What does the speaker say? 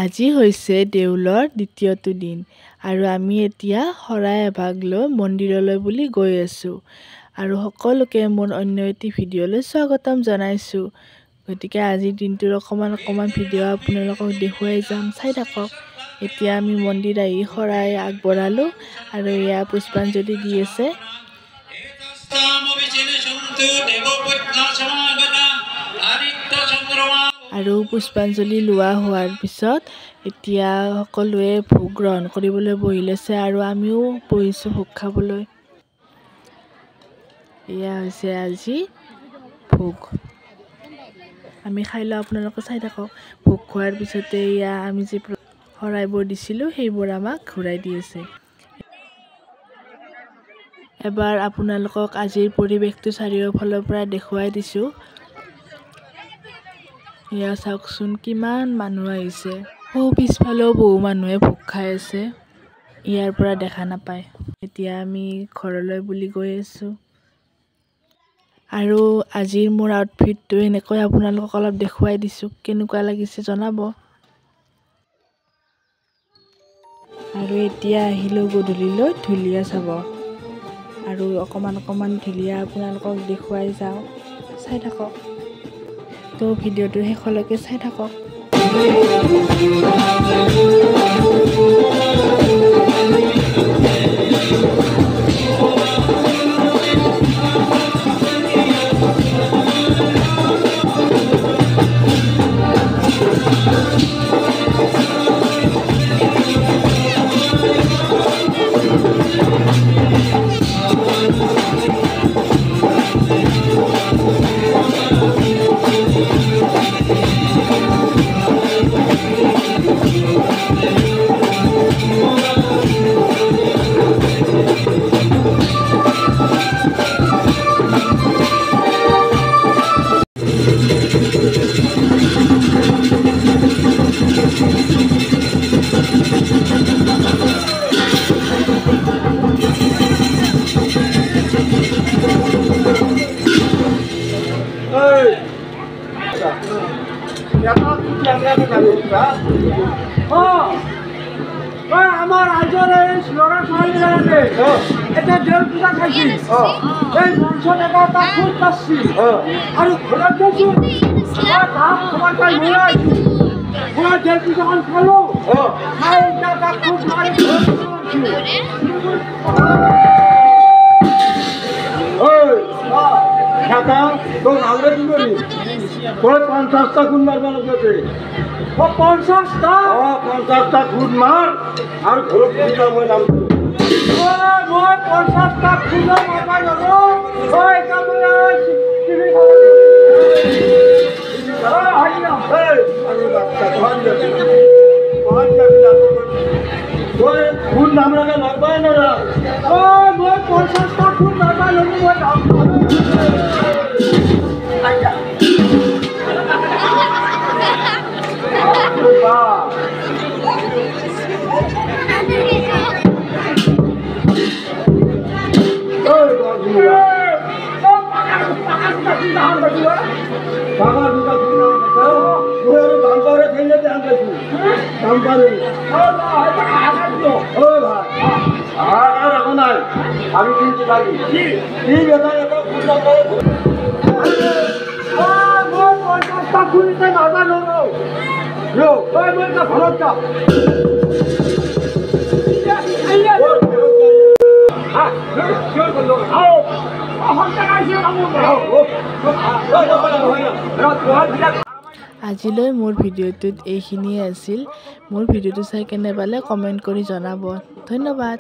আজি হৈছে দেউলৰ দ্বিতীয়টো দিন আৰু আমি এতিয়া শৰাই এভাগ লৈ মন্দিৰলৈ বুলি গৈ আছো আৰু সকলোকে মোৰ অন্য এটি ভিডিঅ'লৈ স্বাগতম জনাইছো। গতিকে আজিৰ দিনটোৰ অকমান ভিডিঅ' আপোনালোকক দেখুৱাই যাম, চাই থাকক। এতিয়া আমি মন্দিৰ আহি শৰাই আগবঢ়ালো আৰু এয়া পুষ্পাঞ্জলি দি আছে। আৰু পুষ্পাঞ্জলি লোৱা হোৱাৰ পিছত এতিয়া সকলোৱে ভোগ গ্ৰহণ কৰিবলৈ বহি লৈছে আৰু আমিও বহিছোঁ ভোগ খাবলৈ। এয়া হৈছে আজি ভোগ, আমি খাই লওঁ, আপোনালোকে চাই থাকক। ভোগ খোৱাৰ পিছতে এয়া আমি যে শৰাইবোৰ দিছিলোঁ সেইবোৰ আমাক ঘূৰাই দি আছে। এবাৰ আপোনালোকক আজিৰ পৰিৱেশটো চাৰিওফালৰ পৰা দেখুৱাই দিছোঁ। এয়া চাওকচোন কিমান মানুহ আহিছে। পিছফালেও বহু মানুহে ভোগ খাই আছে, ইয়াৰ পৰা দেখা নাপায়। এতিয়া আমি ঘৰলৈ বুলি গৈ আছোঁ আৰু আজিৰ মোৰ আউটফিটটো এনেকৈ আপোনালোকক অলপ দেখুৱাই দিছোঁ, কেনেকুৱা লাগিছে জনাব। আৰু এতিয়া আহিলোঁ গধূলিলৈ ঢুলীয়া চাব আৰু অকমান ঢুলীয়া আপোনালোকক দেখুৱাই যাওঁ, চাই থাকক। তো ভিডিঅ'টো শেষলৈকে চাই থাকক। আমাৰ ৰাজ্যেৰ লড়া ছোৱালীবিলাকে এটা দেউল পূজা খাইছিল, এই মাংস এটা খুব পাচ্ছি আৰু ঘৰত গৈছো ধাম খবৰ পাই ঘূৰা আহিছো। ঘূৰা দেউল পূজাখন খালো, খাই এটা খুব মাৰি তোর আমরা কি করি? 50টা খুন মারবা লাগবে। 50টা? 50টা খুন মার আর ঘরে পূজা মই নাম। মই 50টা খুন মারবা লাগো। ওই কামরাজ টিভি হাইয়া। এই আরে বাচ্চা ধন যাবে। ধন যাবে না তো। ওই খুন নামরাকে লাগবা না রা। ওই মই 50টা খুন মারবা লাগো মই নাম। আমি কিন্তু লাগি ঠিক এটা এটা পূজা করে মই 50টা খুলিতে মারবা নরো লো ওই মই না ভরতটা আইয়া হ্যাঁ জোর করলো আও হন্তা কাইছে আমো আজিলৈ মোৰ ভিডিঅ'টোত এইখিনিয়ে আছিল। মোৰ ভিডিঅ'টো চাই কেনে পালে কমেণ্ট কৰি জনাব। ধন্যবাদ।